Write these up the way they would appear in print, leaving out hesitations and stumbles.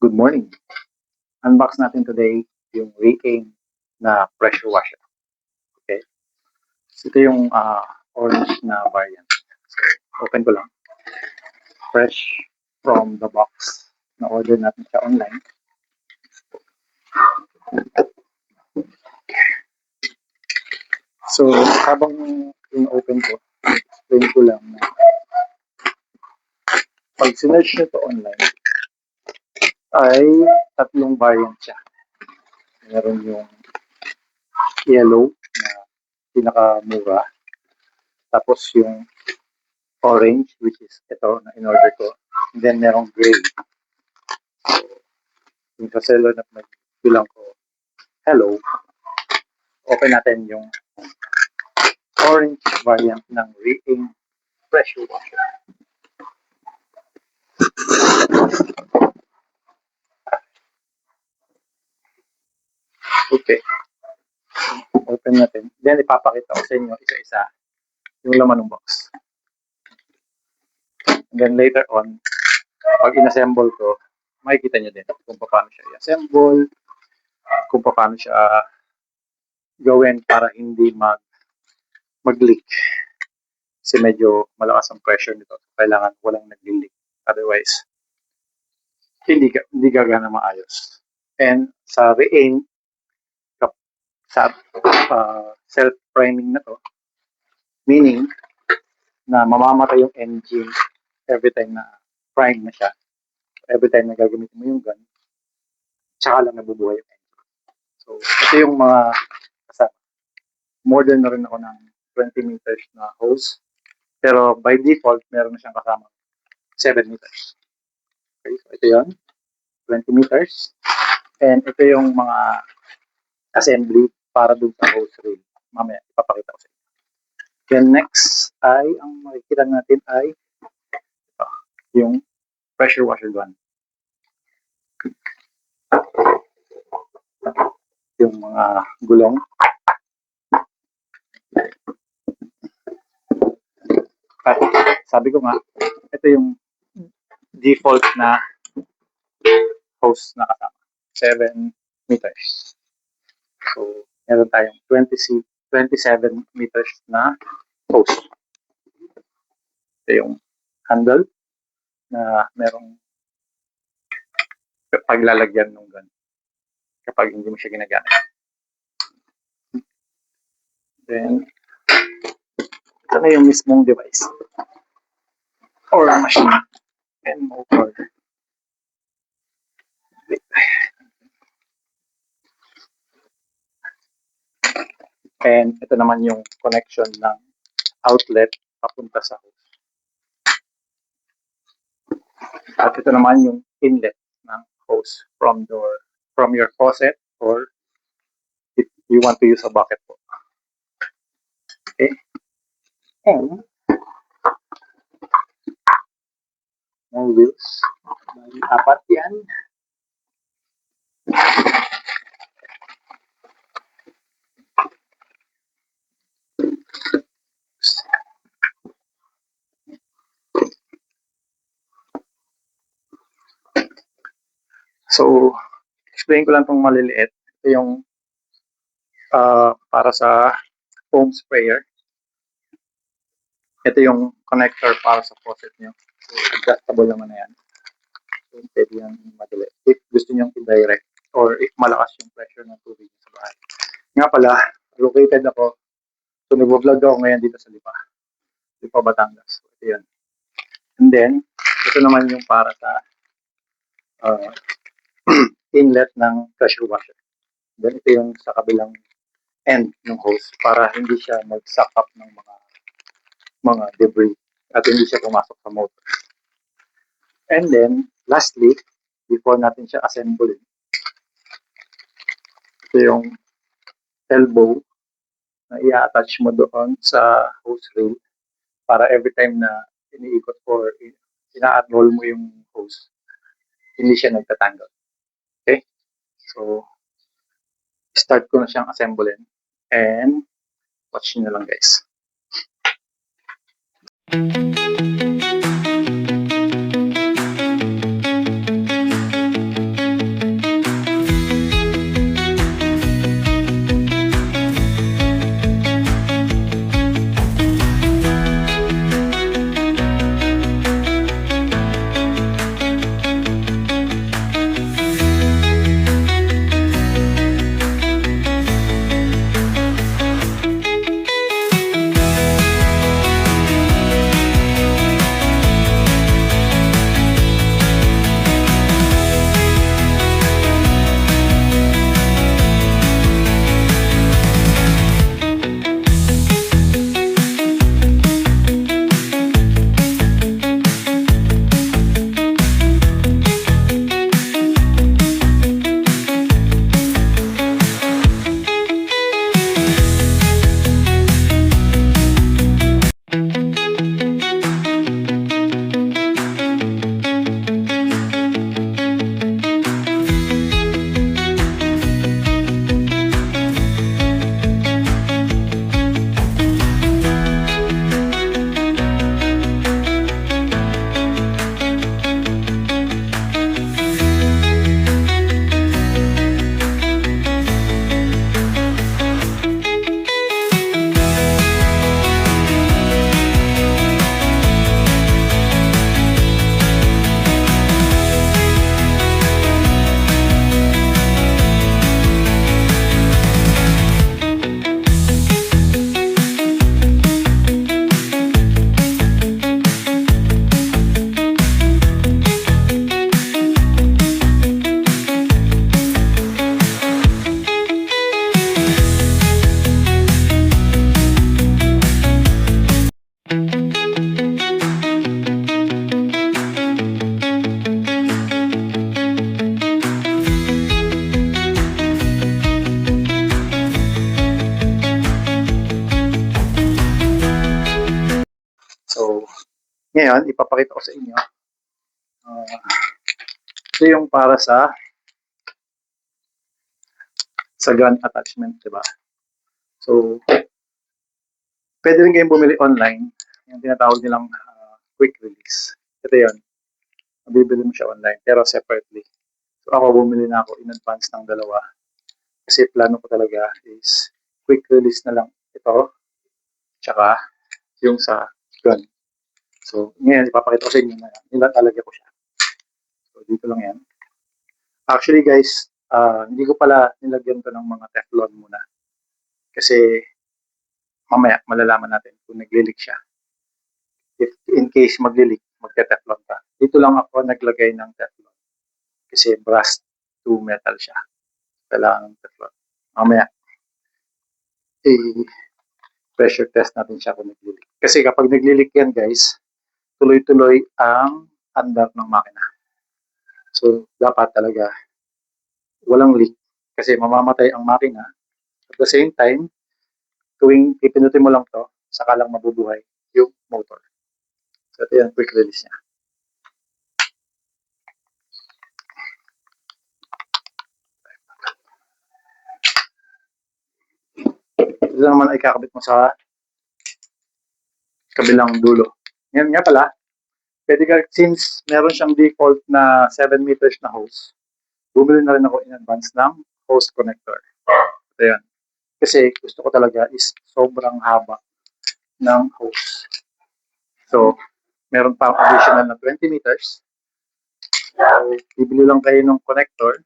Good morning. Unbox natin today yung Re-Aim na pressure washer. Okay? So, ito yung orange na variant. So, open ko lang. Fresh from the box. Na-order natin siya online. So, habang in-open ko, explain ko lang na pag sinerge nyo to online, ay tatlong variant siya. Meron yung yellow na pinakamura. Tapos yung orange, which is ito na in-order ko. And then merong gray. So, yung sa seller na bilang ko, hello, open natin yung orange variant ng Re-Aim pressure washer. Okay, open natin. Then ipapakita ko sa inyo isa-isa yung laman ng box. And then later on, pag in-assemble ko, makikita nyo din kung paano siya i-assemble, kung paano siya gawin para hindi mag-leak. Kasi medyo malakas ang pressure nito. Kailangan walang nag-leak. Otherwise, hindi gagana maayos. And sa Re-Aim, sa self-priming na to, meaning na mamamatay yung engine every time na prime na siya. Every time na gagamitin mo yung gun, tsaka lang nabubuhay yung engine. So, ito yung mga kasama. Modern na rin ako ng 20 meters na hose. Pero by default, meron na siyang kasama 7 meters. Okay, so ito yun, 20 meters. And ito yung mga assembly para dun sa hose reel. Mamaya, ipapakita ko sa inyo. Then next ay, ang makikita natin ay yung pressure washer gun. Yung mga gulong. At sabi ko nga, ito yung default na hose na kasama. 7 meters. So, meron tayong 27 meters na hose. Ito yung handle na merong paglalagyan ng gun kapag hindi mo siya ginagamit. Then, ito na yung mismong device or machine and motor. And ito naman yung connection ng outlet papunta sa hose. At ito naman yung inlet ng hose from your faucet or if you want to use a bucket po. Okay. And more wheels. Apat yan. So, explain ko lang itong maliliit. Ito yung para sa foam sprayer. Ito yung connector para sa faucet nyo. So, adjustable naman na yan. So, pwede yan madali. If gusto nyo i-direct or if malakas yung pressure ng tubig sa bahay. Nga pala, located ako. So, nag-vlog ako ngayon dito sa Lipa. Lipa, Batangas. So, ito yun. And then, ito naman yung para sa inlet ng pressure washer. Then, ito yung sa kabilang end ng hose para hindi siya mag-suck up ng mga debris at hindi siya pumasok sa motor. And then, lastly, before natin siya assembling, ito yung elbow na i-attach mo doon sa hose reel para every time na iniikot or ina-roll mo yung hose, hindi siya nagtatanggal. Okay? So, start ko na siyang assembling and watch nyo na lang guys. Ngayon, ipapakita ko sa inyo. Ito yung para sa gun attachment, di ba? So, pwede rin kayong bumili online. Yung tinatawag nilang quick release. Ito yun. Mabibili mo siya online, pero separately. So, ako bumili na ako in advance ng dalawa. Kasi plano ko talaga is quick release na lang ito, tsaka yung sa gun. So, ngayon, ipapakita ko sa inyo na nilalagay ko siya. So, dito lang yan. Actually, guys, hindi ko pala nilagyan to ng mga Teflon muna. Kasi, mamaya, malalaman natin kung nagli-leak siya. If in case magli-leak, magte-Teflon ka. Dito lang ako naglagay ng Teflon. Kasi brass to metal siya. Kailangan ng Teflon. Mamaya, pressure test natin siya kung nagli-leak. Kasi kapag nagli-leak yan, guys, tuloy-tuloy ang andar ng makina. So, dapat talaga walang leak kasi mamamatay ang makina. At the same time, tuwing ipinutin mo lang to, saka lang mabubuhay yung motor. So, ito yung quick release niya. Ito naman ay kakabit mo sa kabilang dulo. Ngayon nga pala, pwede ka, since meron siyang default na 7 meters na hose, bumili na rin ako in advance ng hose connector. Ito yan. Kasi gusto ko talaga is sobrang haba ng hose. So, meron pa additional na 20 meters. So, bibili lang kayo ng connector.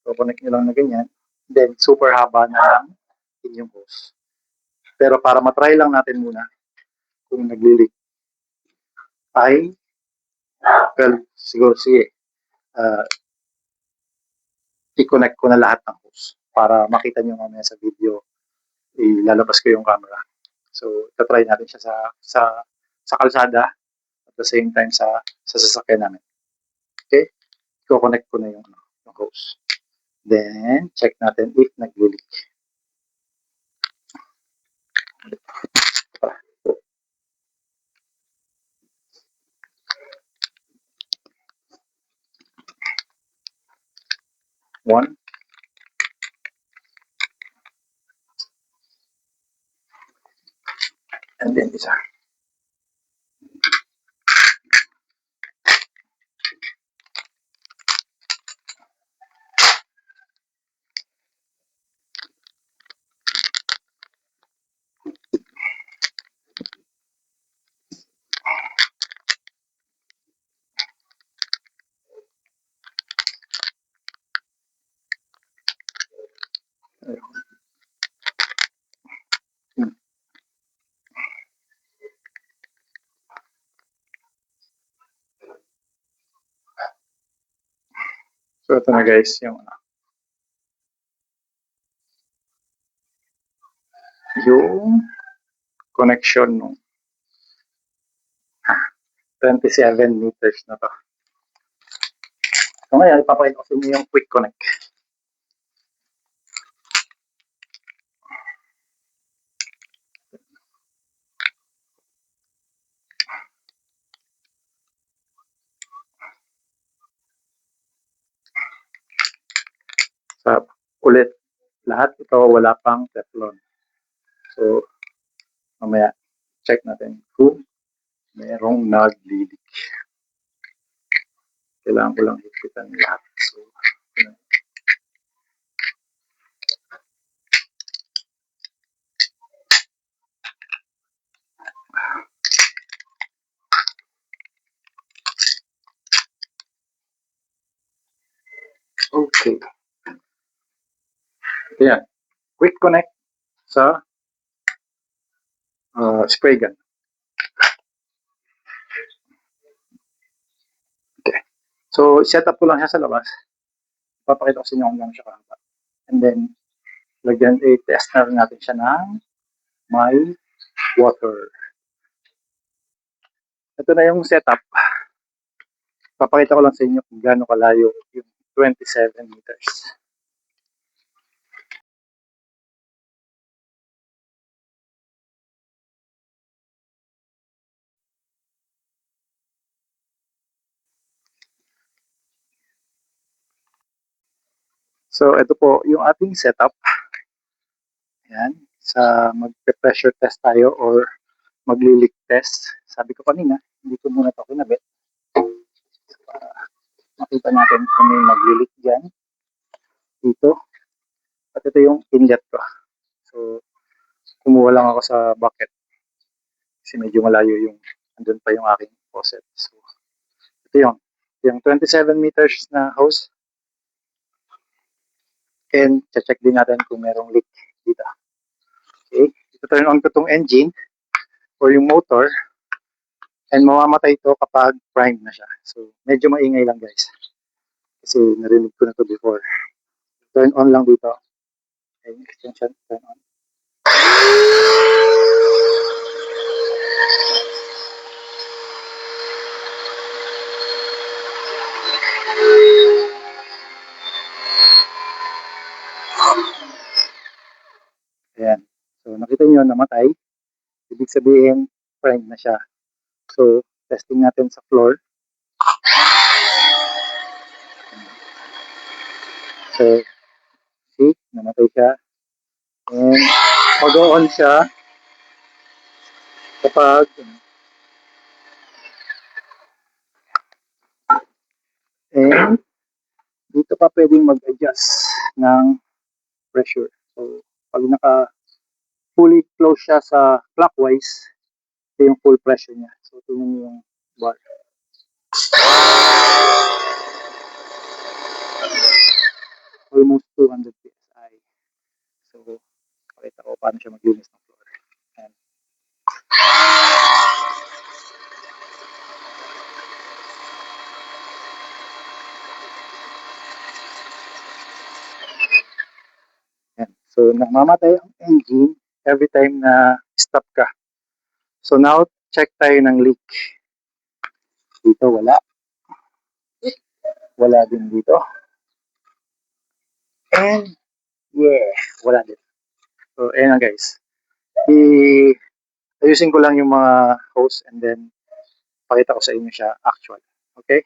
So, connect nyo lang na ganyan. Then, super haba na lang inyong hose. Pero para matry lang natin muna kung nagli-leak ay, well, siguro, sige, i-connect ko na lahat ng hose para makita nyo mamaya sa video, ilalabas ko yung camera. So, try natin siya sa kalsada at the same time sa sasakyan namin. Okay? I-connect ko na yung hose. Then, check natin if nag-leak. One. And then isa. So, ito na guys, yung connection nung 27 meters na to. So, ngayon, ipapakita ko sa inyo yung quick connect. Sa ulit, lahat ito wala pang Teflon. So, mamaya, check natin kung merong nag-leak. Kailangan ko lang higpitan lahat. So, okay. Ayan. Quick connect sa spray gun. Okay. So, set up ko lang siya sa labas. Papakita ko sa inyo kung gano'n siya kahaba. And then, lagyan, test na rin natin siya ng may water. Ito na yung setup. Papakita ko lang sa inyo kung gaano kalayo yung 27 meters. So, ito po yung ating setup. Ayan. Sa mag-pressure test tayo or magli-leak test. Sabi ko kanina, hindi ko muna ito kinabit. Makita natin kung may magli-leak dyan. Dito. At ito yung inlet ko. So, kumuha lang ako sa bucket. Kasi medyo malayo yung, andun pa yung aking faucet. So, ito yung 27 meters na hose. And check din natin kung merong leak dito. Okay, ito turn on ko itong engine or yung motor and mamamatay ito kapag primed na siya. So, medyo maingay lang guys. Kasi narinig ko na to before. Turn on lang dito. Okay, extension, turn on. Ayan. So, nakita nyo, namatay. Ibig sabihin, primed na siya. So, testing natin sa floor. So, see, namatay siya. And, mag-on siya kapag and dito pa pwedeng mag-adjust ng pressure. So, pag fully close siya sa clockwise, ito yung full pressure niya. So, tingnan niyo yung bar. Almost 200 PSI. So, pakita ko paano siya maglinis ng floor. Ayan. Ayan. So, namamatay ang engine every time na stop ka. So, now, check tayo ng leak. Dito, wala. Wala din dito. And, yeah, wala din. So, ayan na guys. Ayusin ko lang yung mga hose and then pakita ko sa inyo siya actual. Okay?